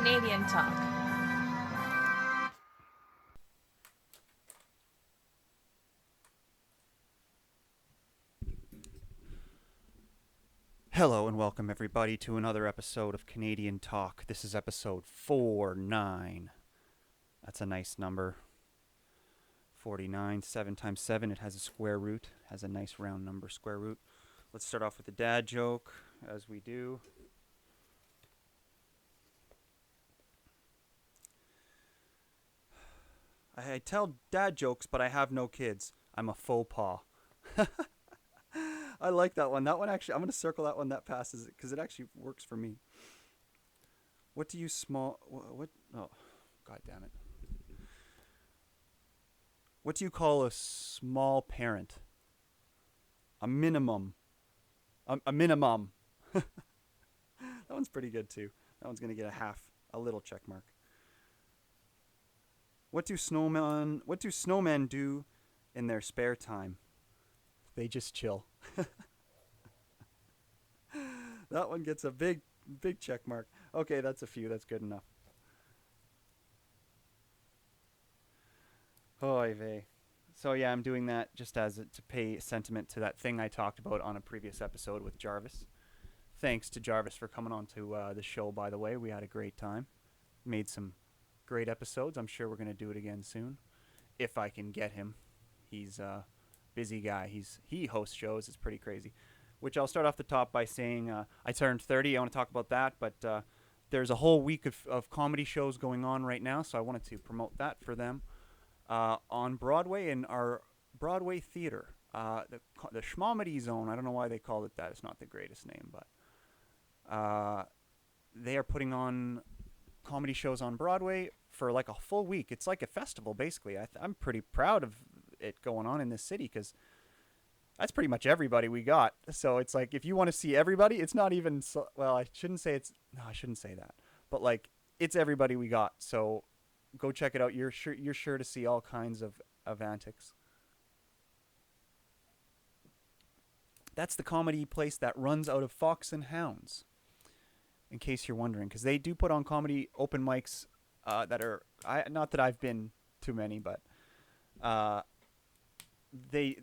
Canadian Talk. Hello and welcome everybody to another episode of Canadian Talk. This is episode 49. That's a nice number. 49, 7 times 7, it has a square root. Has a nice round number, square root. Let's start off with the dad joke, as we do. I tell dad jokes, but I have no kids. I'm a faux pas. I like that one. That one actually, I'm going to circle that one. That passes it because it actually works for me. What do you small... What? Oh, god damn it. What do you call a small parent? A minimum. A minimum. That one's pretty good too. That one's going to get a little check mark. What do snowmen do in their spare time? They just chill. That one gets a big check mark. Okay, that's a few. That's good enough. Oy vey. So yeah, I'm doing that just to pay sentiment to that thing I talked about on a previous episode with Jarvis. Thanks to Jarvis for coming on to the show, by the way. We had a great time. Made some great episodes. I'm sure we're going to do it again soon. If I can get him. He's a busy guy. He hosts shows. It's pretty crazy. Which I'll start off the top by saying I turned 30. I want to talk about that. But there's a whole week of comedy shows going on right now. So I wanted to promote that for them. On Broadway in our Broadway theater. The Schmomedy Zone. I don't know why they called it that. It's not the greatest name. But they are putting on comedy shows on Broadway for like a full week. It's like a festival, basically. I'm pretty proud of it going on in this city because that's pretty much everybody we got. So it's like if you want to see everybody, it's not even well. I shouldn't say that, but like it's everybody we got. So go check it out. You're sure to see all kinds of antics. That's the comedy place that runs out of Fox and Hounds. In case you're wondering, because they do put on comedy open mics that are not that I've been too many, but they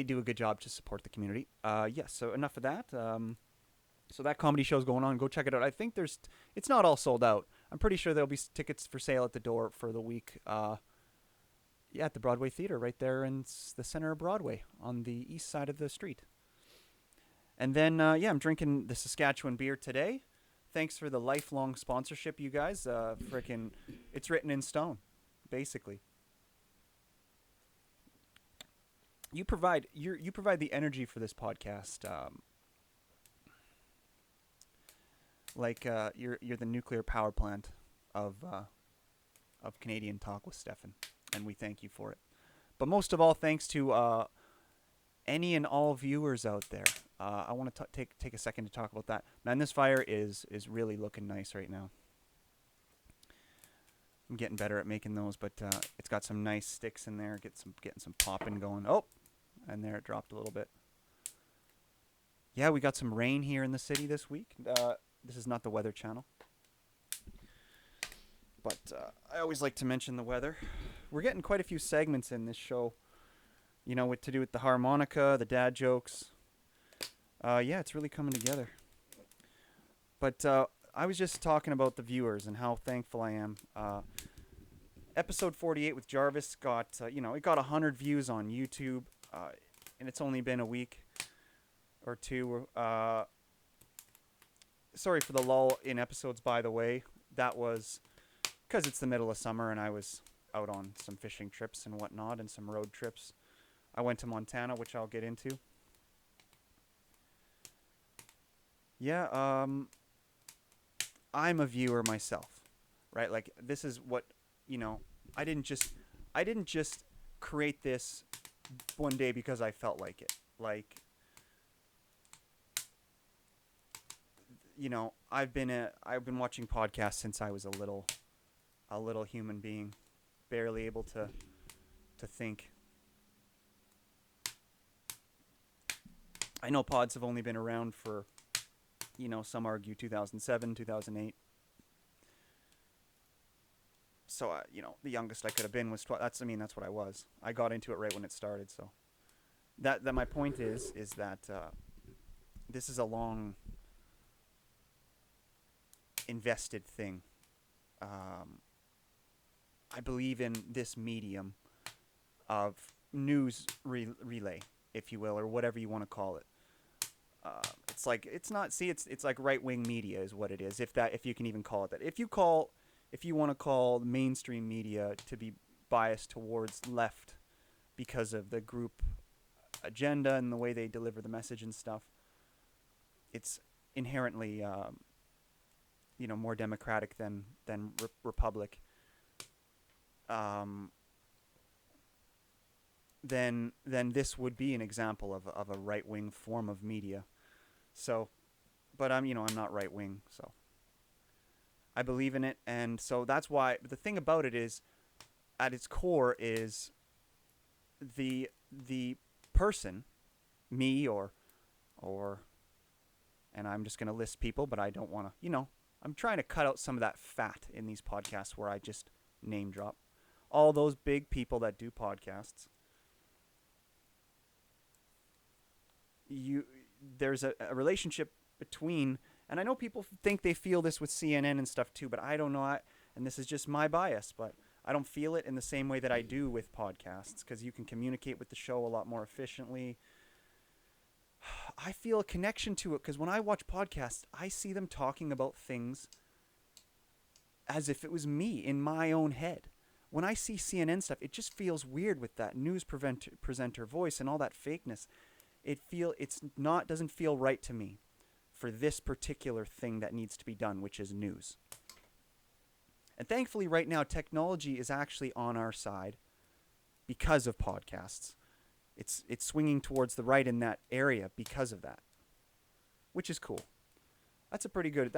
do a good job to support the community. Yes, so enough of that. So that comedy show's going on. Go check it out. I think it's not all sold out. I'm pretty sure there'll be tickets for sale at the door for the week. Yeah, at the Broadway Theater, right there in the center of Broadway, on the east side of the street. And then yeah, I'm drinking the Saskatchewan beer today. Thanks for the lifelong sponsorship, you guys. Frickin', it's written in stone, basically. You provide the energy for this podcast. You're the nuclear power plant of Canadian Talk with Stephan, and we thank you for it. But most of all, thanks to any and all viewers out there. I want to take a second to talk about that. Man, this fire is really looking nice right now. I'm getting better at making those, but it's got some nice sticks in there. Getting some popping going. Oh, and there it dropped a little bit. Yeah, we got some rain here in the city this week. This is not the Weather Channel, but I always like to mention the weather. We're getting quite a few segments in this show. You know, what to do with the harmonica, the dad jokes. Yeah, it's really coming together. But I was just talking about the viewers and how thankful I am. Episode 48 with Jarvis got, it got 100 views on YouTube, and it's only been a week or two. Sorry for the lull in episodes, by the way. That was because it's the middle of summer and I was out on some fishing trips and whatnot and some road trips. I went to Montana, which I'll get into. Yeah, I'm a viewer myself, right? Like this is what, I didn't just create this one day because I felt like it. Like, I've been watching podcasts since I was a little human being, barely able to think. I know pods have only been around for, some argue 2007, 2008. So the youngest I could have been was 12. That's what I was. I got into it right when it started. So that my point is that this is a long invested thing. Um, I believe in this medium of news relay, if you will, or whatever you want to call it. It's like it's not. See, it's like right wing media is what it is. If you can even call it that. If you want to call mainstream media to be biased towards left because of the group agenda and the way they deliver the message and stuff, it's inherently more democratic than republic. Then this would be an example of a right wing form of media. So, but I'm not right wing, so I believe in it, and so that's why. But the thing about it is, at its core, is the person, me or, and I'm just gonna list people, but I don't want to. I'm trying to cut out some of that fat in these podcasts where I just name drop all those big people that do podcasts. There's a relationship between, and I know people think they feel this with CNN and stuff too, but I don't know. And this is just my bias, but I don't feel it in the same way that I do with podcasts, because you can communicate with the show a lot more efficiently. I feel a connection to it because when I watch podcasts, I see them talking about things as if it was me in my own head. When I see CNN stuff, it just feels weird with that news presenter voice and all that fakeness. Doesn't feel right to me for this particular thing that needs to be done, which is news. And thankfully right now technology is actually on our side because of podcasts. It's swinging towards the right in that area because of that, which is cool. That's a pretty good.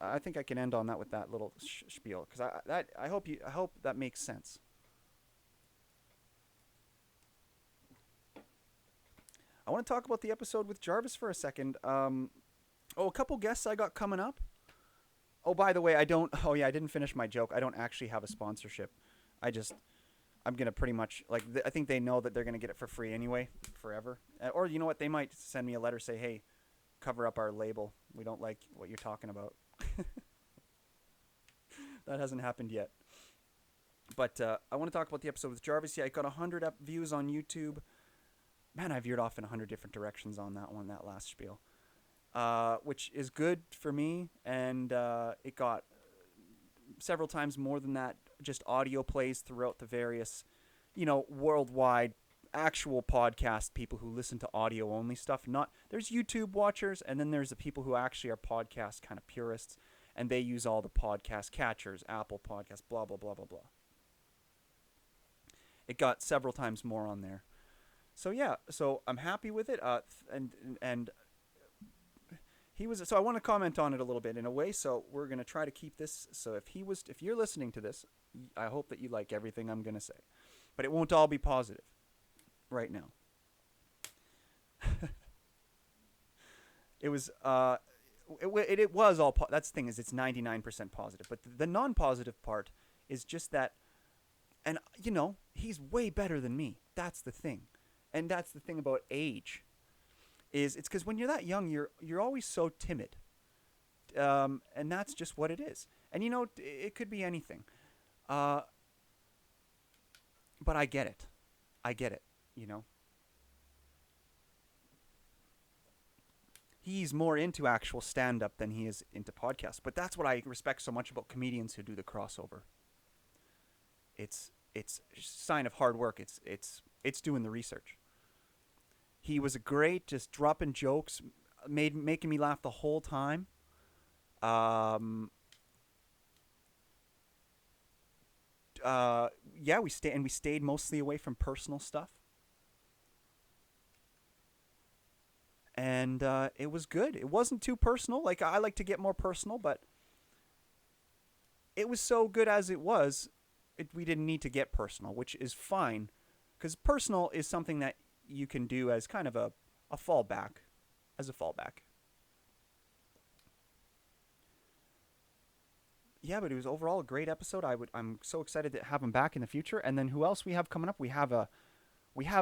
I think I can end on that with that little spiel, because I hope that makes sense. I want to talk about the episode with Jarvis for a second. A couple guests I got coming up. Oh, by the way, I don't. Oh yeah, I didn't finish my joke. I don't actually have a sponsorship. I'm gonna pretty much I think they know that they're gonna get it for free anyway, forever. Or you know what? They might send me a letter, say, hey, cover up our label. We don't like what you're talking about. That hasn't happened yet. But I want to talk about the episode with Jarvis. Yeah, I got 100 views on YouTube. Man, I veered off in 100 different directions on that one, that last spiel. Which is good for me, and it got several times more than that, just audio plays throughout the various, worldwide actual podcast people who listen to audio only stuff. There's YouTube watchers, and then there's the people who actually are podcast kind of purists, and they use all the podcast catchers, Apple Podcasts, blah blah blah blah blah. It got several times more on there. So yeah, so I'm happy with it. And he was. So I want to comment on it a little bit in a way. So we're gonna try to keep this. So if you're listening to this, I hope that you like everything I'm gonna say, but it won't all be positive right now. It was. It was all. That's the thing, is it's 99% positive, but the non-positive part is just that. And he's way better than me. That's the thing. And that's the thing about age, it's because when you're that young, you're always so timid, and that's just what it is. And it could be anything, but I get it. He's more into actual stand-up than he is into podcasts. But that's what I respect so much about comedians who do the crossover. It's a sign of hard work. It's doing the research. He was great, just dropping jokes, making me laugh the whole time. Yeah, we stayed mostly away from personal stuff, and it was good. It wasn't too personal. Like, I like to get more personal, but it was so good as it was. We didn't need to get personal, which is fine, because personal is something that you can do as kind of a fallback, yeah, but it was overall a great episode. I'm so excited to have him back in the future. And then who else we have coming up? We have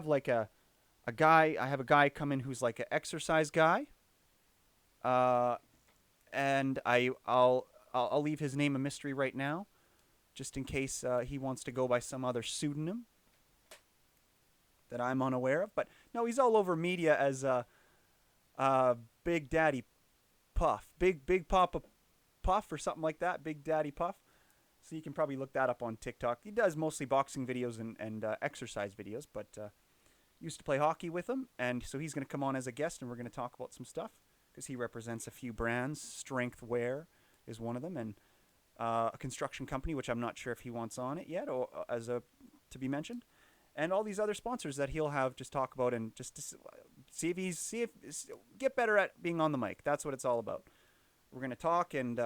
like a guy. I have a guy come in who's like an exercise guy. Uh, and I'll leave his name a mystery right now, just in case he wants to go by some other pseudonym that I'm unaware of. But no, he's all over media as Big Daddy Puff, Big Papa Puff or something like that. Big Daddy Puff. So you can probably look that up on TikTok. He does mostly boxing videos and exercise videos, but used to play hockey with him, and so he's going to come on as a guest, and we're going to talk about some stuff because he represents a few brands. Strength Wear is one of them, and a construction company, which I'm not sure if he wants on it yet, or as a to be mentioned, and all these other sponsors that he'll have just talk about and just to see if get better at being on the mic. That's what it's all about. We're going to talk and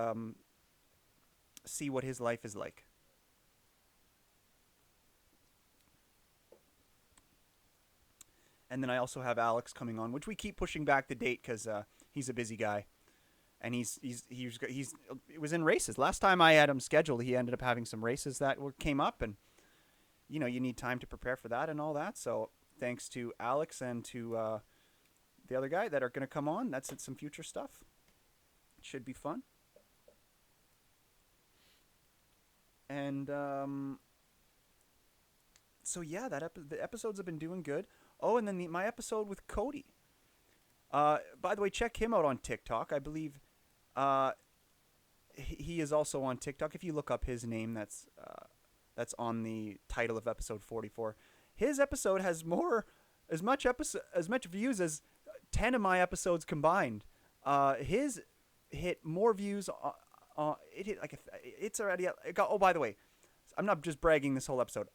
see what his life is like. And then I also have Alex coming on, which we keep pushing back the date because he's a busy guy, and he's it was in races. Last time I had him scheduled, he ended up having some races that came up, and you need time to prepare for that and all that. So thanks to Alex and to the other guy that are going to come on. That's some future stuff. It should be fun. And so yeah, the episodes have been doing good. Oh, and then my episode with Cody. By the way, check him out on TikTok. I believe he is also on TikTok. If you look up his name, that's on the title of episode 44. His episode has as much views as 10 of my episodes combined. His hit more views. It hit it's already. It got. Oh, by the way, I'm not just bragging this whole episode.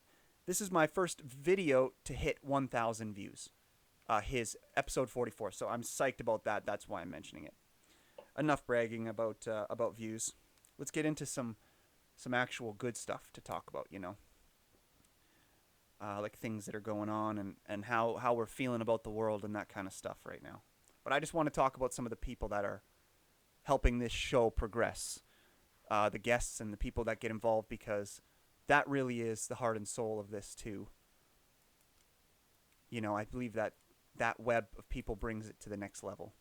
This is my first video to hit 1,000 views. His episode 44. So I'm psyched about that. That's why I'm mentioning it. Enough bragging about views. Let's get into some actual good stuff to talk about. Like things that are going on and how we're feeling about the world and that kind of stuff right now. But I just want to talk about some of the people that are helping this show progress. The guests and the people that get involved, because that really is the heart and soul of this too. I believe that web of people brings it to the next level.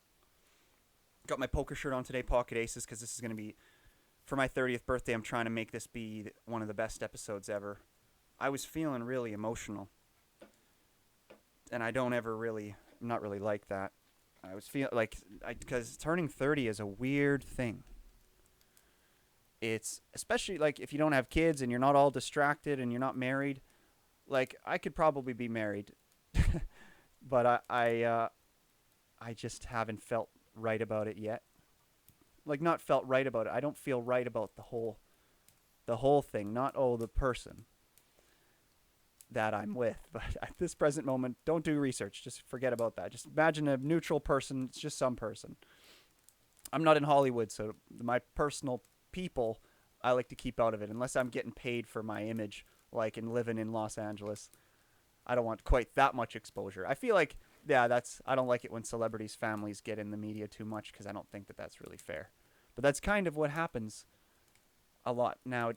Got my poker shirt on today, Pocket Aces, because this is going to be, for my 30th birthday, I'm trying to make this be one of the best episodes ever. I was feeling really emotional. And I'm not really like that. I was feeling because turning 30 is a weird thing. It's especially like if you don't have kids and you're not all distracted and you're not married. Like I could probably be married, but I just haven't felt right about it yet. Like not felt right about it. I don't feel right about the whole thing. Not the person that I'm with, but at this present moment, don't do research. Just forget about that. Just imagine a neutral person. It's just some person. I'm not in Hollywood, so my personal people, I like to keep out of it unless I'm getting paid for my image, like in living in Los Angeles. I don't want quite that much exposure. I feel like, I don't like it when celebrities' families get in the media too much because I don't think that that's really fair. But that's kind of what happens a lot now,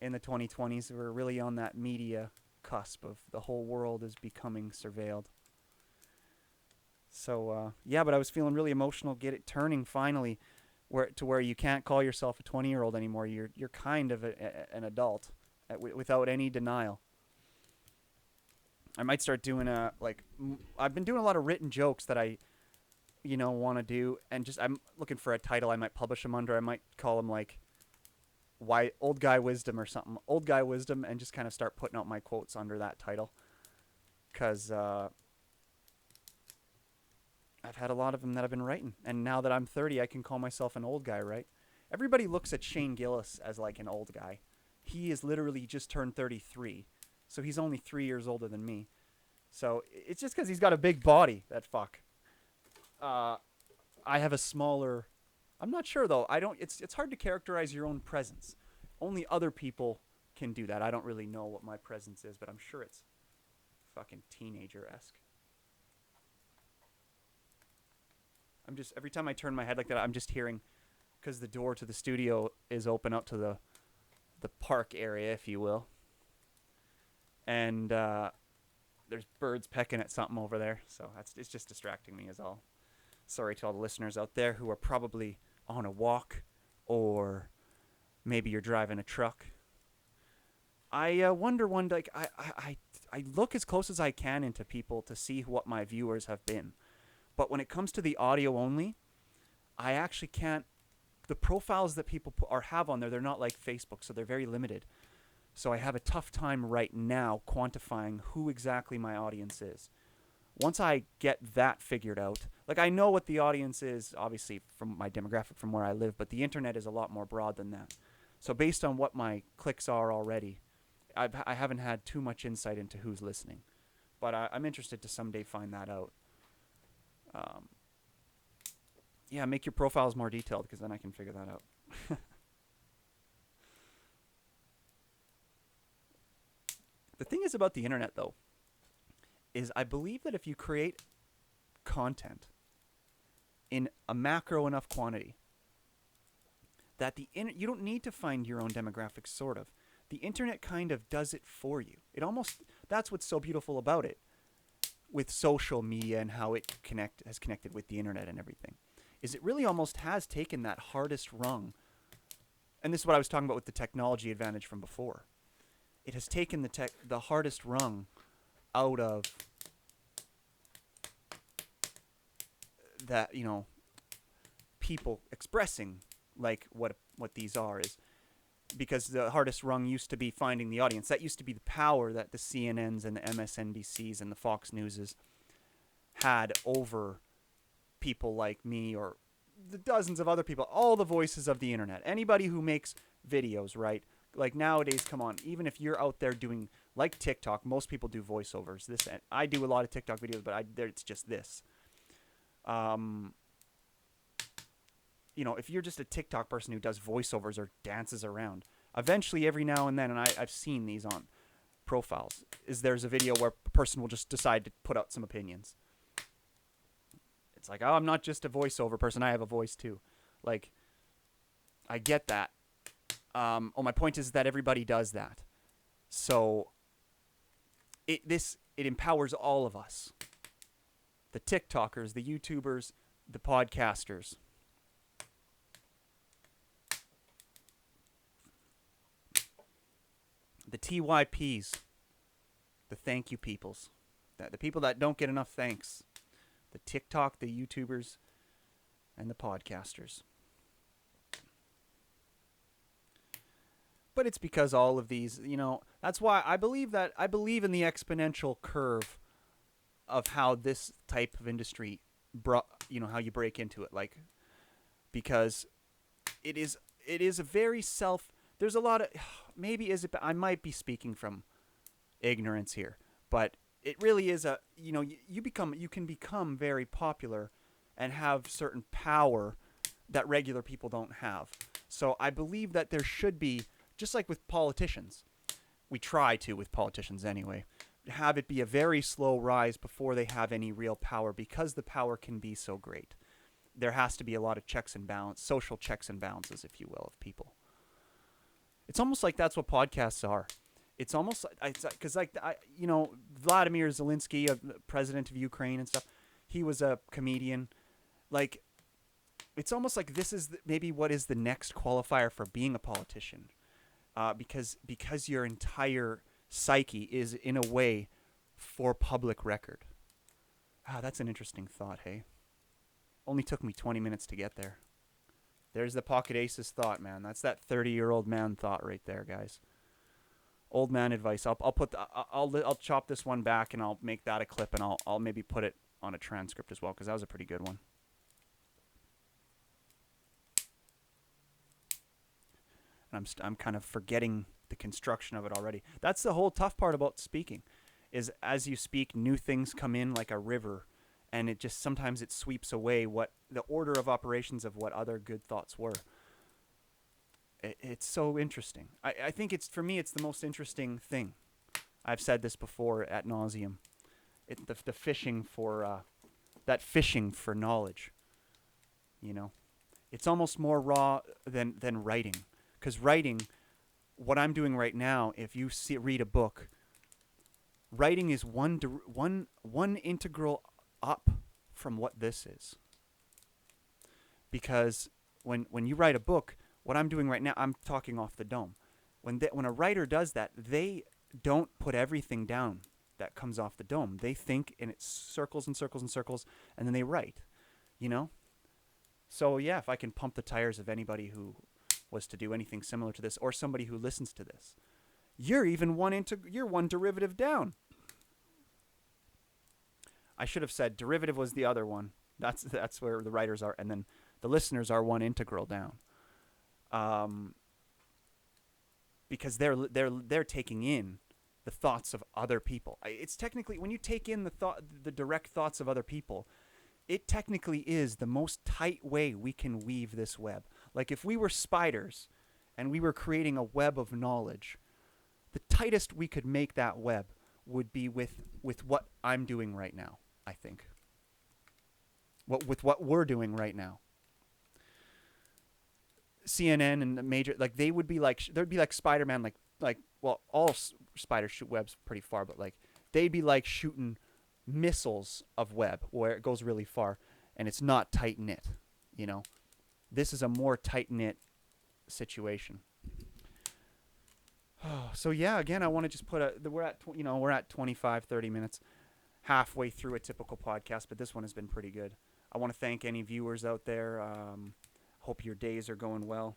in the 2020s. We're really on that media cusp of the whole world is becoming surveilled. So, but I was feeling really emotional, turning finally where you can't call yourself a 20-year-old anymore. You're kind of an adult without any denial. I might start doing I've been doing a lot of written jokes that I, want to do, and I'm looking for a title I might publish them under. I might call them why Old Guy Wisdom or something. Old Guy Wisdom, and just kind of start putting out my quotes under that title. Because I've had a lot of them that I've been writing. And now that I'm 30, I can call myself an old guy, right? Everybody looks at Shane Gillis as like an old guy. He is literally just turned 33. So he's only 3 years older than me. So it's just because he's got a big body, that fuck. I have a smaller... I'm not sure, though. It's hard to characterize your own presence. Only other people can do that. I don't really know what my presence is, but I'm sure it's fucking teenager-esque. Every time I turn my head like that, I'm just hearing because the door to the studio is open out to the park area, if you will. And there's birds pecking at something over there, so it's just distracting me is all. Sorry to all the listeners out there who are probably on a walk, or maybe you're driving a truck. I wonder one like I look as close as I can into people to see what my viewers have been, but when it comes to the audio only, I actually can't. The profiles that people have on there, they're not like Facebook, so they're very limited. So I have a tough time right now quantifying who exactly my audience is. Once I get that figured out, like I know what the audience is, obviously from my demographic from where I live, but the internet is a lot more broad than that. So based on what my clicks are already, I haven't had too much insight into who's listening. But I'm interested to someday find that out. Yeah, make your profiles more detailed, because then I can figure that out. The thing is about the internet, though, is I believe that if you create content in a macro enough quantity, that you don't need to find your own demographics, sort of. The internet kind of does it for you. That's what's so beautiful about it, with social media and how it has connected with the internet and everything, is it really almost has taken that hardest rung. And this is what I was talking about with the technology advantage from before. It has taken the hardest rung out of that, people expressing like what these are, is because the hardest rung used to be finding the audience. That used to be the power that the CNNs and the MSNBCs and the Fox Newses had over people like me or the dozens of other people, all the voices of the internet. Anybody who makes videos, right? Like nowadays, come on, even if you're out there doing, like TikTok, most people do voiceovers. I do a lot of TikTok videos, but it's just this. If you're just a TikTok person who does voiceovers or dances around, eventually every now and then, and I've seen these on profiles, there's a video where a person will just decide to put out some opinions. It's like, oh, I'm not just a voiceover person, I have a voice too. Like, I get that. My point is that everybody does that. So it empowers all of us. The TikTokers, the YouTubers, the podcasters. The TYPs. The thank you peoples. The people that don't get enough thanks. The TikTok, the YouTubers, and the podcasters. But it's because all of these, that's why I believe in the exponential curve of how this type of industry, how you break into it, like, because it is a very there's a lot of, I might be speaking from ignorance here, but it really is you can become very popular and have certain power that regular people don't have. So I believe that there should be, just like with politicians, we try to with politicians anyway, have it be a very slow rise before they have any real power, because the power can be so great. There has to be a lot of checks and balance, social checks and balances, if you will, of people. It's almost like that's what podcasts are. It's almost because Vladimir Zelensky, president of Ukraine and stuff, he was a comedian. Like, it's almost like this is maybe what is the next qualifier for being a politician. Because your entire psyche is, in a way, for public record. That's an interesting thought, hey? Only took me 20 minutes to get there. There's the Pocket Aces thought, man. That's that 30-year-old man thought right there, guys. Old man advice. I'll chop this one back and I'll make that a clip, and I'll maybe put it on a transcript as well, because that was a pretty good one. I'm kind of forgetting the construction of it already. That's the whole tough part about speaking, is as you speak, new things come in like a river, and it just sometimes it sweeps away what the order of operations of what other good thoughts were. It's so interesting. I think for me, it's the most interesting thing. I've said this before ad nauseum. The fishing for that fishing for knowledge. It's almost more raw than writing, because writing, what I'm doing right now, if you read a book, writing is one integral up from what this is. Because when you write a book, what I'm doing right now, I'm talking off the dome. When a writer does that, they don't put everything down that comes off the dome. They think in its circles and circles and circles, and then they write. You know. So yeah, if I can pump the tires of anybody who was to do anything similar to this, or somebody who listens to this, you're one derivative down. I should have said derivative was the other one. That's where the writers are, and then the listeners are one integral down. Because they're taking in the thoughts of other people. It's technically, when you take in the direct thoughts of other people, it technically is the most tight way we can weave this web. Like if we were spiders and we were creating a web of knowledge, the tightest we could make that web would be with what I'm doing right now, I think. With what we're doing right now. CNN and the major, like they'd be like Spider-Man, well, all spiders shoot webs pretty far, but like they'd be like shooting missiles of web where it goes really far and it's not tight knit, you know. This is a more tight knit situation. So yeah, again, I want to just we're at 25, 30 minutes, halfway through a typical podcast, but this one has been pretty good. I want to thank any viewers out there. Hope your days are going well.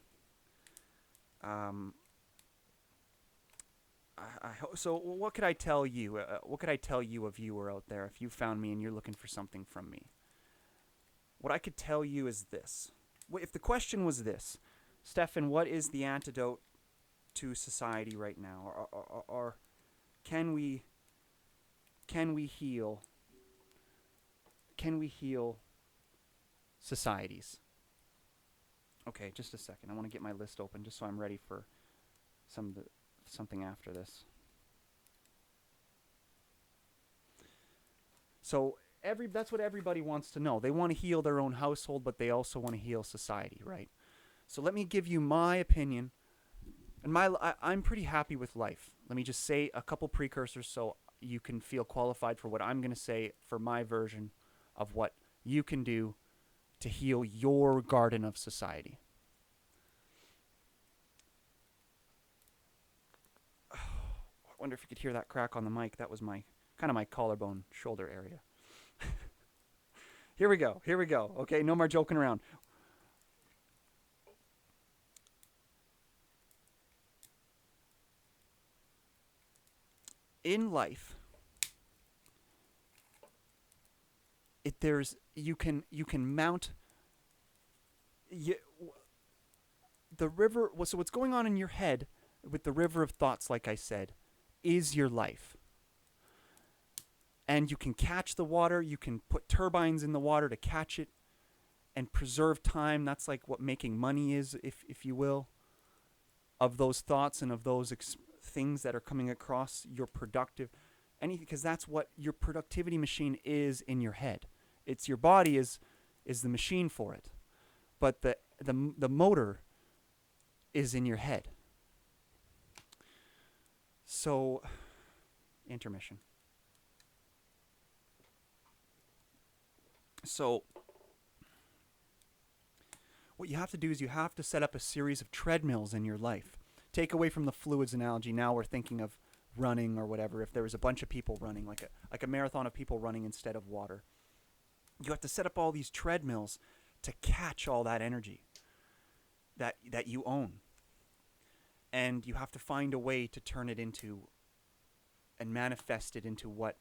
So what could I tell you? What could I tell you, a viewer out there, if you found me and you're looking for something from me? What I could tell you is this. If the question was this, Stephan, what is the antidote to society right now? Or can we heal? Can we heal societies? Okay, just a second. I want to get my list open just so I'm ready for something after this. So that's what everybody wants to know. They want to heal their own household, but they also want to heal society, right? So let me give you my opinion. And I'm pretty happy with life. Let me just say a couple precursors so you can feel qualified for what I'm going to say for my version of what you can do to heal your garden of society. I wonder if you could hear that crack on the mic. That was my collarbone shoulder area. Here we go. Okay, no more joking around. In life, you can mount the river. So what's going on in your head with the river of thoughts, like I said, is your life. And you can catch the water. You can put turbines in the water to catch it and preserve time. That's like what making money is, if you will, of those thoughts and of those things that are coming across your productive anything, because that's what your productivity machine is in your head. It's your body is the machine for it, but the motor is in your head. So, intermission. So, what you have to do is you have to set up a series of treadmills in your life. Take away from the fluids analogy. Now we're thinking of running or whatever. If there was a bunch of people running, like a marathon of people running instead of water, you have to set up all these treadmills to catch all that energy that you own. And you have to find a way to turn it into and manifest it into what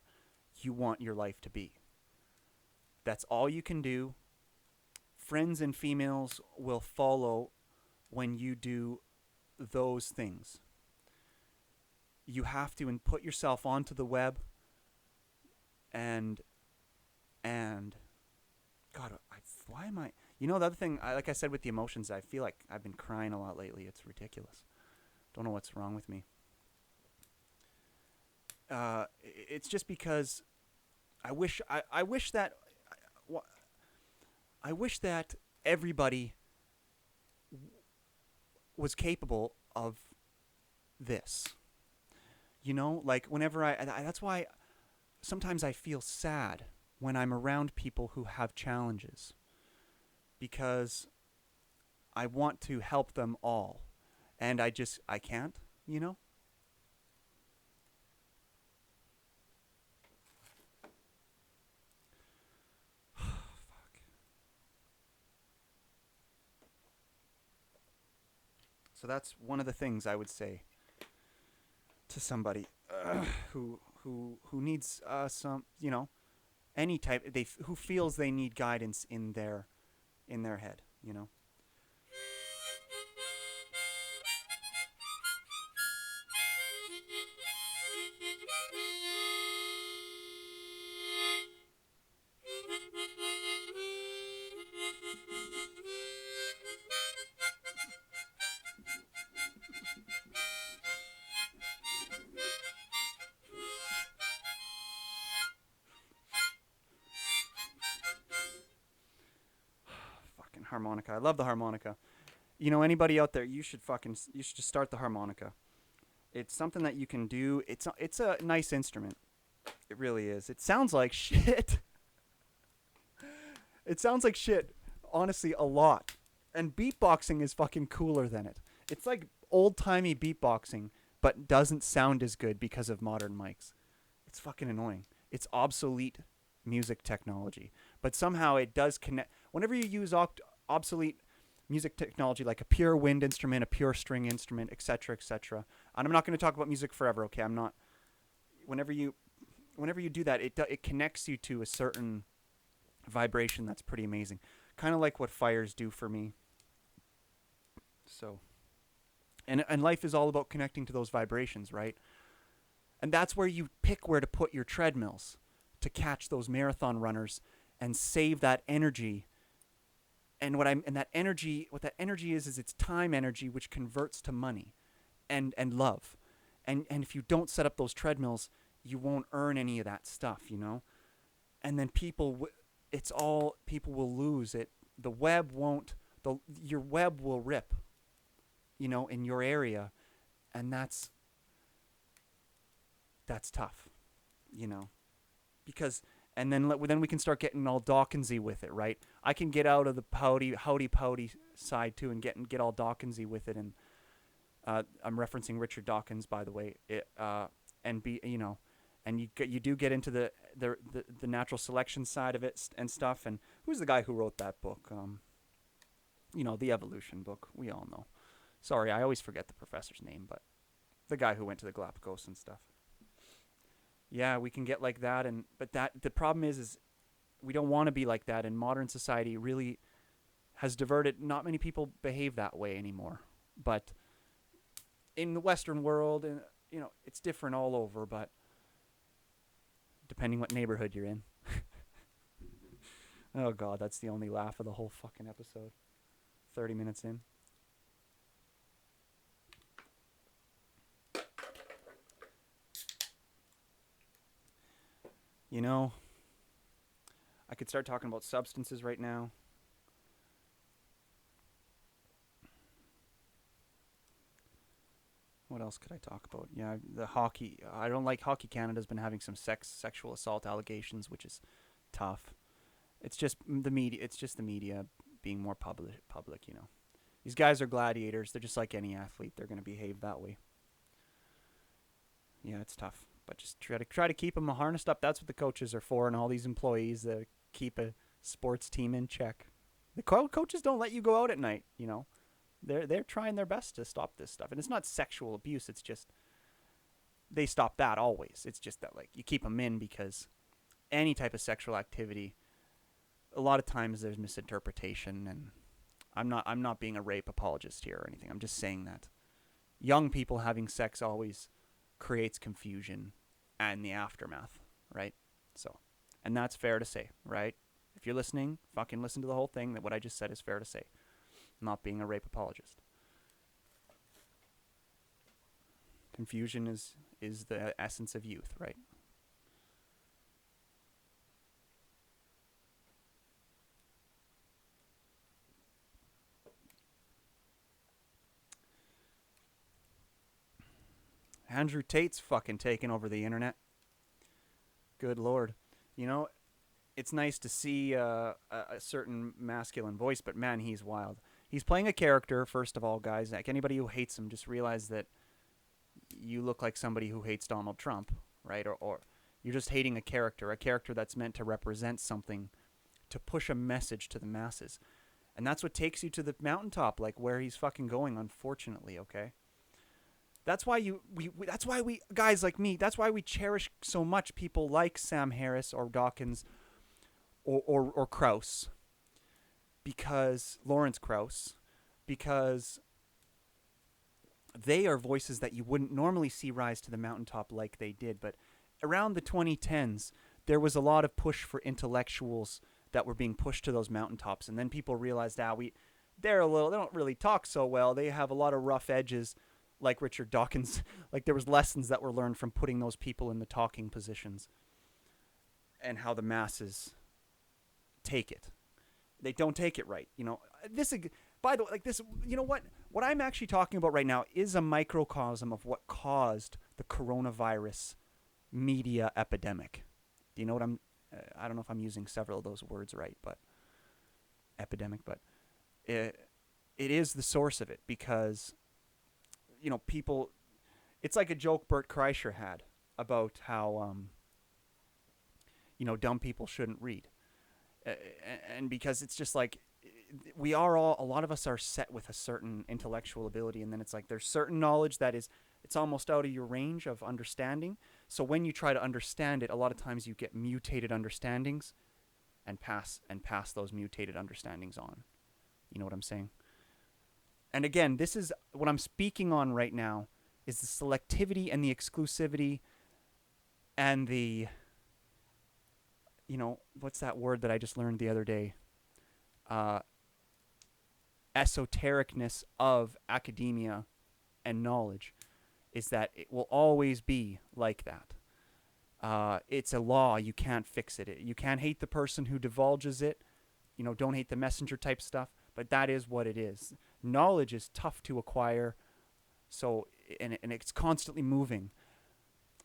you want your life to be. That's all you can do. Friends and females will follow when you do those things. You have to put yourself onto the web and God, why am I? You know, the other thing, like I said with the emotions, I feel like I've been crying a lot lately. It's ridiculous. Don't know what's wrong with me. It's just because I wish that everybody was capable of this. You know, like whenever that's why sometimes I feel sad when I'm around people who have challenges because I want to help them all. And I can't, you know? Fuck. So that's one of the things I would say to somebody who needs some, you know, any type who feels they need guidance in their head, you know. Fucking harmonica. I love the harmonica. You know, anybody out there, you should just start the harmonica. It's something that you can do. It's a nice instrument. It really is. It sounds like shit. It sounds like shit, honestly, a lot. And beatboxing is fucking cooler than it. It's like old timey beatboxing, but doesn't sound as good because of modern mics. It's fucking annoying. It's obsolete music technology, but somehow it does connect. Whenever you use obsolete music technology like a pure wind instrument, a pure string instrument, etc., etc. And I'm not going to talk about music forever, okay? I'm not. Whenever you do that, it connects you to a certain vibration that's pretty amazing. Kind of like what fires do for me. So, and life is all about connecting to those vibrations, right? And that's where you pick where to put your treadmills to catch those marathon runners and save that energy. And what that energy is it's time energy which converts to money and love. And if you don't set up those treadmills, you won't earn any of that stuff, you know? And then people will lose it. The web won't your web will rip, you know, in your area, and that's tough, you know, because and then we can start getting all Dawkinsy with it, right? I can get out of the howdy side too and get all Dawkinsy with it, and I'm referencing Richard Dawkins, by the way. And be you know, and you do get into the natural selection side of it and stuff. And who's the guy who wrote that book? You know, the evolution book. We all know. Sorry, I always forget the professor's name, but the guy who went to the Galapagos and stuff. Yeah, we can get like that, but the problem is we don't want to be like that. And modern society really has diverted. Not many people behave that way anymore. But in the Western world, and you know, it's different all over. But depending what neighborhood you're in. Oh God, that's the only laugh of the whole fucking episode. 30 minutes in. You know, I could start talking about substances right now. What else could I talk about? Yeah, the hockey. I don't like Hockey Canada's been having some sexual assault allegations, which is tough. It's just the media. It's just the media being more public. You know, these guys are gladiators. They're just like any athlete. They're going to behave that way. Yeah, it's tough, but just try to keep them harnessed up. That's what the coaches are for, and all these employees that keep a sports team in check. The coaches don't let you go out at night. You know, they're trying their best to stop this stuff, and it's not sexual abuse. It's just they stop that always. It's just that like you keep them in because any type of sexual activity, a lot of times there's misinterpretation, and I'm not being a rape apologist here or anything. I'm just saying that young people having sex always creates confusion and the aftermath, right? So, and that's fair to say, right? If you're listening, fucking listen to the whole thing. That what I just said is fair to say. I'm not being a rape apologist. Confusion is the essence of youth, right? Andrew Tate's fucking taking over the internet. Good lord. You know, it's nice to see a certain masculine voice, but man, he's wild. He's playing a character, first of all, guys. Like anybody who hates him, just realize that you look like somebody who hates Donald Trump, right? Or you're just hating a character that's meant to represent something, to push a message to the masses. And that's what takes you to the mountaintop, like where he's fucking going, unfortunately, okay? That's why that's why we guys like me, that's why we cherish so much people like Sam Harris or Dawkins or Krauss. Because Lawrence Krauss, because they are voices that you wouldn't normally see rise to the mountaintop like they did. But around the 2010s, there was a lot of push for intellectuals that were being pushed to those mountaintops, and then people realized, they don't really talk so well. They have a lot of rough edges, like Richard Dawkins. Like there was lessons that were learned from putting those people in the talking positions, and how the masses take it. They don't take it right. You know, this, by the way, like this, you know what I'm actually talking about right now is a microcosm of what caused the coronavirus media epidemic. Do you know what I don't know if I'm using several of those words right, but epidemic, but it is the source of it, because, you know, people, it's like a joke Bert Kreischer had about how, dumb people shouldn't read. And because it's just like, a lot of us are set with a certain intellectual ability, and then it's like there's certain knowledge that it's almost out of your range of understanding. So when you try to understand it, a lot of times you get mutated understandings and pass those mutated understandings on. You know what I'm saying? And again, this is what I'm speaking on right now, is the selectivity and the exclusivity and the, what's that word that I just learned the other day? Esotericness of academia and knowledge, is that it will always be like that. It's a law. You can't fix it. You can't hate the person who divulges it. Don't hate the messenger type stuff, but that is what it is. Knowledge is tough to acquire, so and it's constantly moving.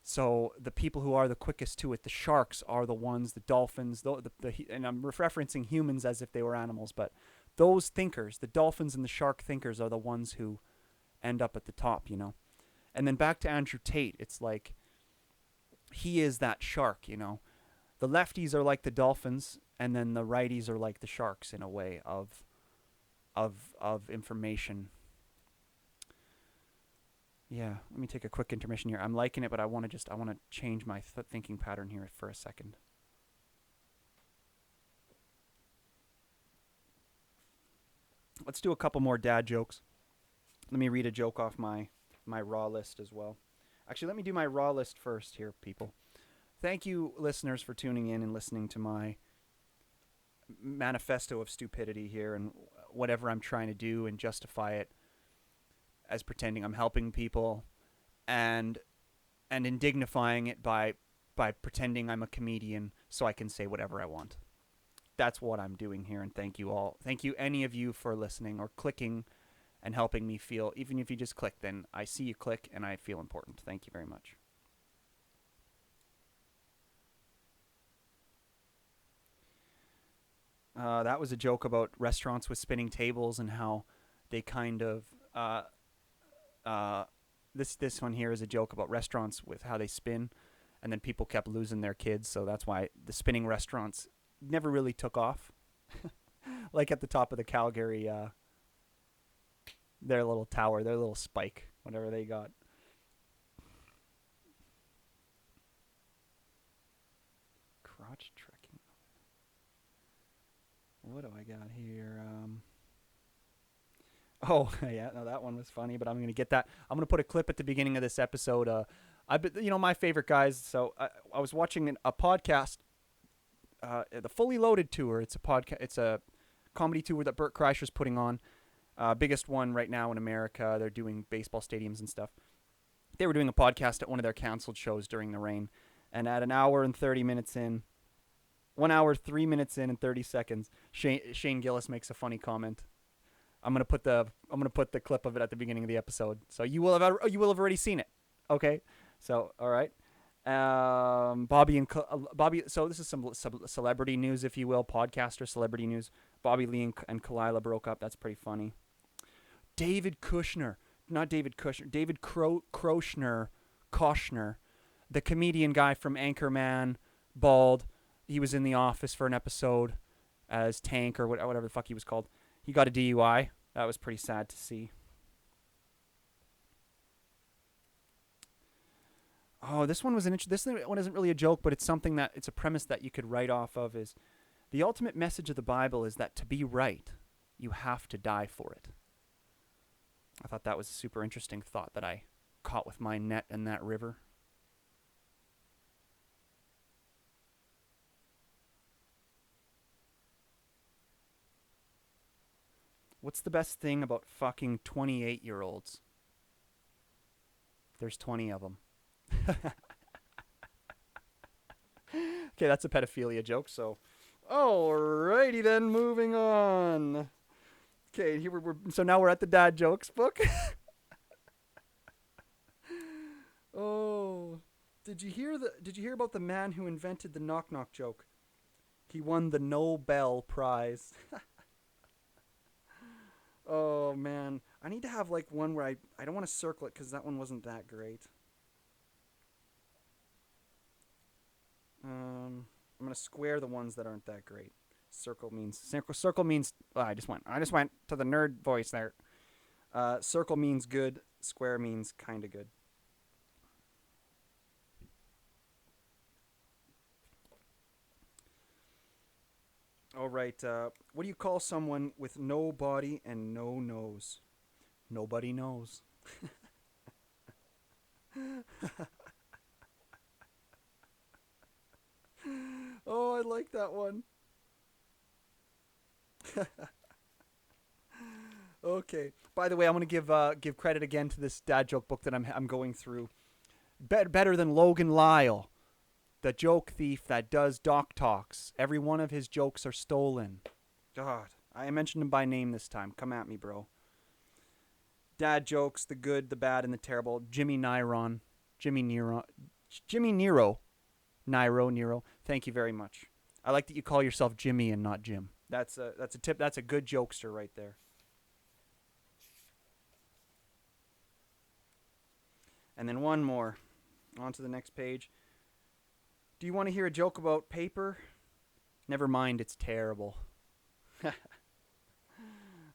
So the people who are the quickest to it, the sharks, are the ones, the dolphins, and I'm referencing humans as if they were animals, but those thinkers, the dolphins and the shark thinkers, are the ones who end up at the top, And then back to Andrew Tate, it's like he is that shark, The lefties are like the dolphins, and then the righties are like the sharks in a way of information. Yeah, let me take a quick intermission here. I'm liking it, but I want to change my thinking pattern here for a second. Let's do a couple more dad jokes. Let me read a joke off my raw list as well. Actually, let me do my raw list first here, people. Thank you, listeners, for tuning in and listening to my manifesto of stupidity here and whatever I'm trying to do and justify it as pretending I'm helping people, and indignifying it by pretending I'm a comedian so I can say whatever I want. That's what I'm doing here, and thank you all. Thank you, any of you, for listening or clicking and helping me feel. Even if you just click, then I see you click and I feel important. Thank you very much. That was a joke about restaurants with spinning tables and how they kind of this one here is a joke about restaurants with how they spin, and then people kept losing their kids, so that's why the spinning restaurants never really took off. Like at the top of the Calgary, their little tower, their little spike, whatever they got. Crotch trekking. What do I got here? Oh, yeah, no, that one was funny, but I'm going to get that. I'm going to put a clip at the beginning of this episode. My favorite guys. So I was watching a podcast, the Fully Loaded tour. It's a podcast. It's a comedy tour that Bert Kreischer's putting on. Biggest one right now in America. They're doing baseball stadiums and stuff. They were doing a podcast at one of their canceled shows during the rain, and at 1 hour and 30 minutes in, 1 hour, 3 minutes in, and 30 seconds, Shane Gillis makes a funny comment. I'm gonna put the clip of it at the beginning of the episode, so you will have already seen it. Okay, so all right. Bobby and Bobby. So this is some celebrity news, if you will, podcaster celebrity news. Bobby Lee and Kalila broke up. That's pretty funny. David Kushner, not David Kushner, David Koshner, the comedian guy from Anchorman, bald. He was in The Office for an episode as Tank or whatever the fuck he was called. He got a DUI. That was pretty sad to see. Oh, this one was an this one isn't really a joke, but it's something that it's a premise that you could write off of. Is the ultimate message of the Bible is that to be right, you have to die for it. I thought that was a super interesting thought that I caught with my net in that river. What's the best thing about fucking 28-year-olds? There's 20 of them. Okay, that's a pedophilia joke, so. Alrighty then, moving on. Okay, here so now we're at the dad jokes book. Oh, did you hear about the man who invented the knock knock joke? He won the Nobel Prize. Oh man, I need to have like one where I don't want to circle it because that one wasn't that great. I'm gonna square the ones that aren't that great. Circle means. Oh, I just went to the nerd voice there. Circle means good. Square means kind of good. All right. What do you call someone with no body and no nose? Nobody knows. Oh, I like that one. Okay. By the way, I'm gonna give credit again to this dad joke book that I'm going through. Better than Logan Lyle, the joke thief that does doc talks. Every one of his jokes are stolen. God, I mentioned him by name this time. Come at me, bro. Dad jokes, the good, the bad, and the terrible. Jimmy Nero. Nero. Thank you very much. I like that you call yourself Jimmy and not Jim. That's a tip. That's a good jokester right there. And then one more. On to the next page. Do you want to hear a joke about paper? Never mind, it's terrible.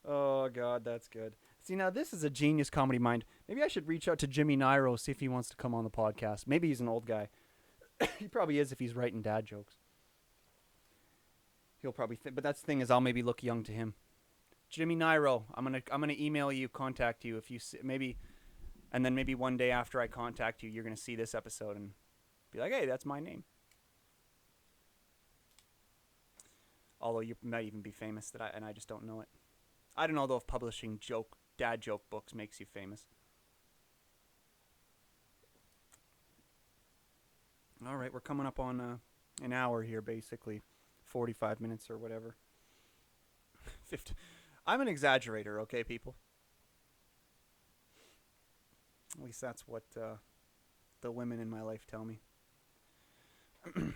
Oh God, that's good. See, now this is a genius comedy mind. Maybe I should reach out to Jimmy Niro, see if he wants to come on the podcast. Maybe he's an old guy. He probably is if he's writing dad jokes. He'll probably but that's the thing is I'll maybe look young to him. Jimmy Niro, I'm gonna email you, contact you if you maybe, and then maybe one day after I contact you, you're gonna see this episode and be like, hey, that's my name. Although you might even be famous and I just don't know it. I don't know though if publishing dad joke books makes you famous. All right, we're coming up on an hour here, basically, 45 minutes or whatever. 50. I'm an exaggerator, okay, people. At least that's what the women in my life tell me.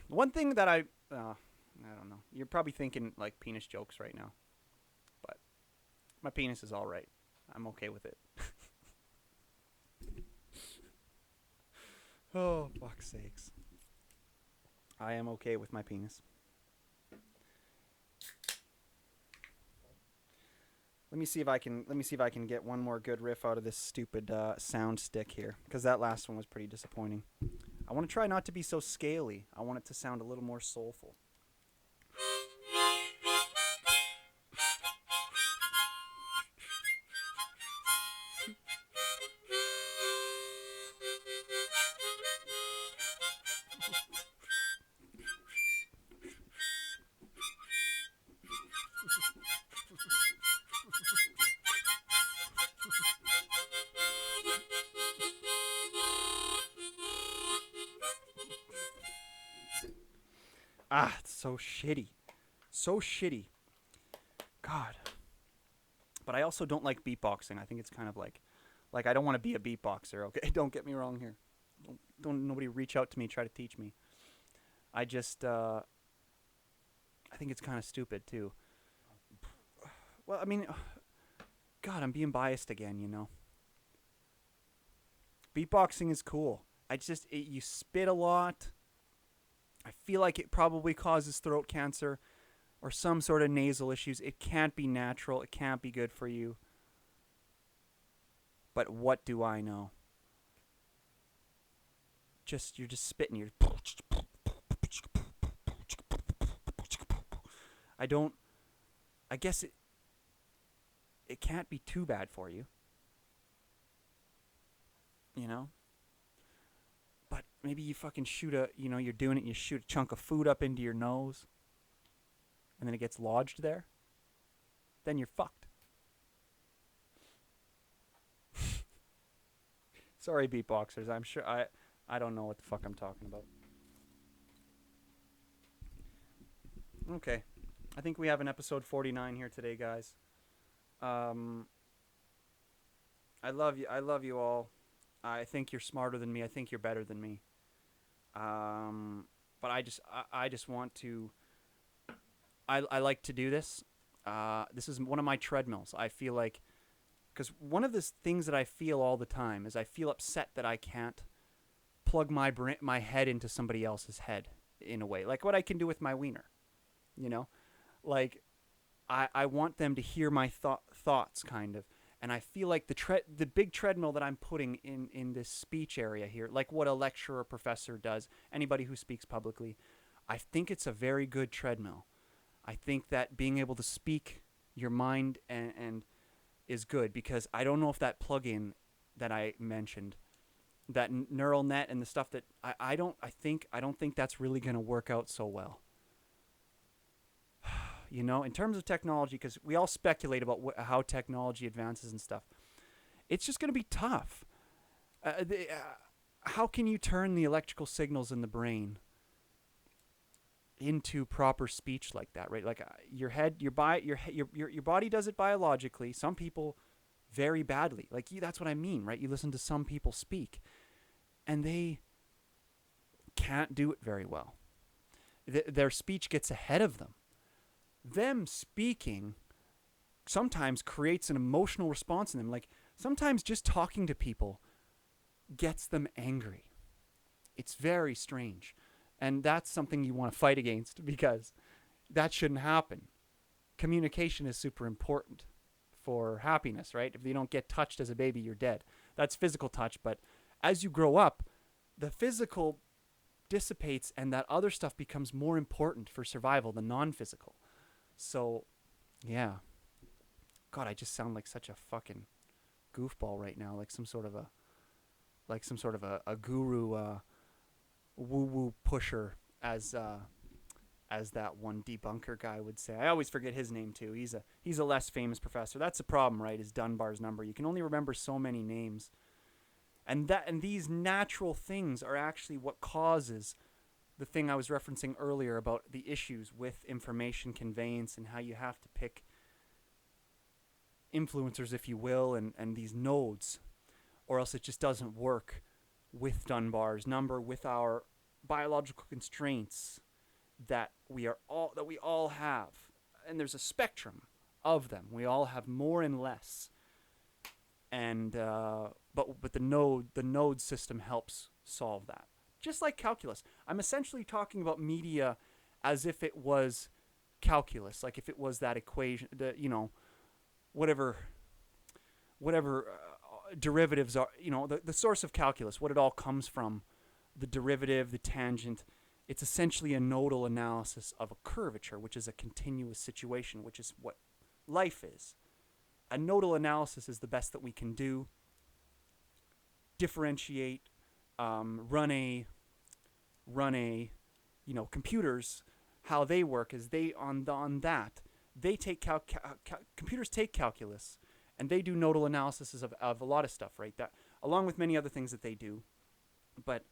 One thing that I don't know. You're probably thinking like penis jokes right now, but my penis is all right. I'm okay with it. Oh, fuck's sakes. I am okay with my penis. Let me see if I can get one more good riff out of this stupid sound stick here, because that last one was pretty disappointing. I want to try not to be so scaly. I want it to sound a little more soulful. Ah, it's so shitty. So shitty. God. But I also don't like beatboxing. I think it's kind of like I don't want to be a beatboxer, okay? Don't get me wrong here. Don't nobody reach out to me, try to teach me. I just I think it's kind of stupid too. Well, I mean, God, I'm being biased again. Beatboxing is cool. You spit a lot. I feel like it probably causes throat cancer or some sort of nasal issues. It can't be natural. It can't be good for you. But what do I know? You're just spitting. I don't. I guess it can't be too bad for you. You know. But maybe you fucking you're doing it. You shoot a chunk of food up into your nose, and then it gets lodged there. Then you're fucked. Sorry, beatboxers. I'm sure I don't know what the fuck I'm talking about. Okay. I think we have an episode 49 here today, guys. Um, I love you. I love you all. I think you're smarter than me. I think you're better than me. But I just want to. I like to do this. This is one of my treadmills. I feel like, because one of the things that I feel all the time is I feel upset that I can't plug my head into somebody else's head in a way, like what I can do with my wiener. You know, like I want them to hear my thoughts, kind of. And I feel like the big treadmill that I'm putting in this speech area here, like what a lecturer or professor does, anybody who speaks publicly, I think it's a very good treadmill. I think that being able to speak your mind and is good, because I don't know if that plugin that I mentioned, that neural net and the stuff that I don't think that's really going to work out so well. In terms of technology, because we all speculate about how technology advances and stuff, it's just going to be tough. How can you turn the electrical signals in the brain into proper speech like that, right? Like your head, your body does it biologically. Some people very badly. Like that's what I mean, right? You listen to some people speak, and they can't do it very well. Their speech gets ahead of them. Them speaking sometimes creates an emotional response in them. Like sometimes just talking to people gets them angry. It's very strange. And that's something you want to fight against, because that shouldn't happen. Communication is super important for happiness, right? If you don't get touched as a baby, you're dead. That's physical touch. But as you grow up, the physical dissipates and that other stuff becomes more important for survival than non-physical. So, yeah. God, I just sound like such a fucking goofball right now, like some sort of a guru woo-woo pusher, as that one debunker guy would say. I always forget his name too. He's a less famous professor. That's the problem, right? Is Dunbar's number. You can only remember so many names. And these natural things are actually what causes the thing I was referencing earlier about the issues with information conveyance and how you have to pick influencers, if you will, and these nodes, or else it just doesn't work with Dunbar's number, with our biological constraints that we all have. And there's a spectrum of them. We all have more and less. And but the node system helps solve that. Just like calculus. I'm essentially talking about media as if it was calculus, like if it was that equation, whatever derivatives are, the source of calculus, what it all comes from, the derivative, the tangent. It's essentially a nodal analysis of a curvature, which is a continuous situation, which is what life is. A nodal analysis is the best that we can do. Differentiate, run a, computers, how they work is they on that they take computers take calculus, and they do nodal analysis of a lot of stuff, right? That along with many other things that they do, but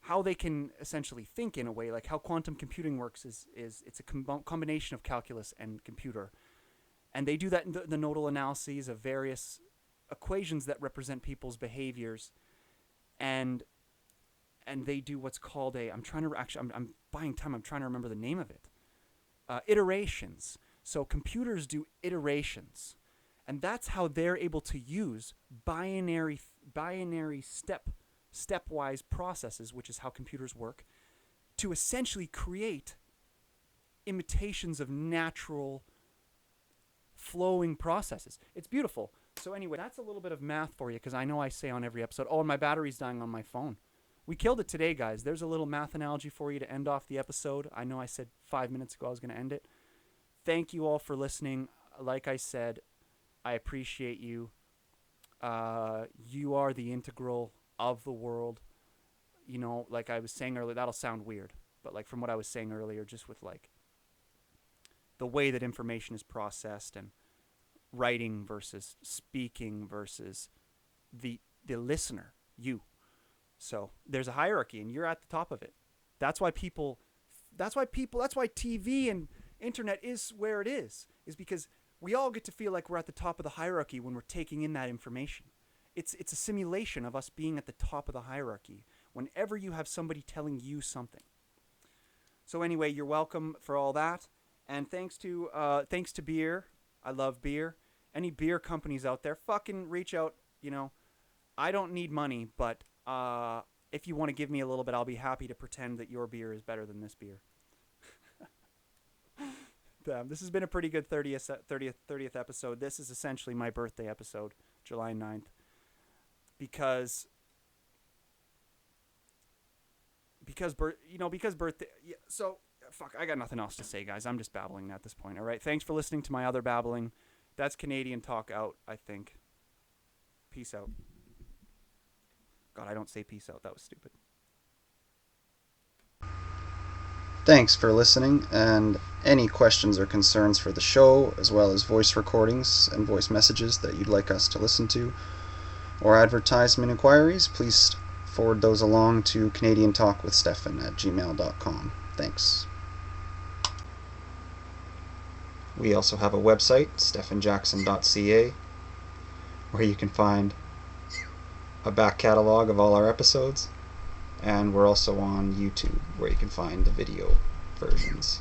how they can essentially think in a way, like how quantum computing works, is it's a combination of calculus and computer, and they do that in the nodal analyses of various equations that represent people's behaviors, and and they do what's called a. I'm buying time. I'm trying to remember the name of it. Iterations. So computers do iterations, and that's how they're able to use binary stepwise processes, which is how computers work, to essentially create imitations of natural flowing processes. It's beautiful. So anyway, that's a little bit of math for you, because I know I say on every episode, oh, and my battery's dying on my phone. We killed it today, guys. There's a little math analogy for you to end off the episode. I know I said 5 minutes ago I was going to end it. Thank you all for listening. Like I said, I appreciate you. You are the integral of the world. You know, like I was saying earlier, that'll sound weird, but like from what I was saying earlier, just with like the way that information is processed, and writing versus speaking versus the listener, you. So there's a hierarchy, and you're at the top of it. That's why TV and internet is where it is because we all get to feel like we're at the top of the hierarchy when we're taking in that information. It's a simulation of us being at the top of the hierarchy whenever you have somebody telling you something. So anyway, you're welcome for all that. And thanks to beer. I love beer. Any beer companies out there, fucking reach out. You know, I don't need money, but if you want to give me a little bit, I'll be happy to pretend that your beer is better than this beer. Damn, this has been a pretty good 30th episode. This is essentially my birthday episode, July 9th. Because birthday. Yeah, so fuck, I got nothing else to say, guys. I'm just babbling at this point. All right, thanks for listening to my other babbling. That's Canadian talk out, I think. Peace out. God, I don't say peace out. That was stupid. Thanks for listening, and any questions or concerns for the show, as well as voice recordings and voice messages that you'd like us to listen to, or advertisement inquiries, please forward those along to canadiantalkwithstephan@gmail.com. Thanks. We also have a website, stephanjackson.ca, where you can find a back catalog of all our episodes, and we're also on YouTube, where you can find the video versions.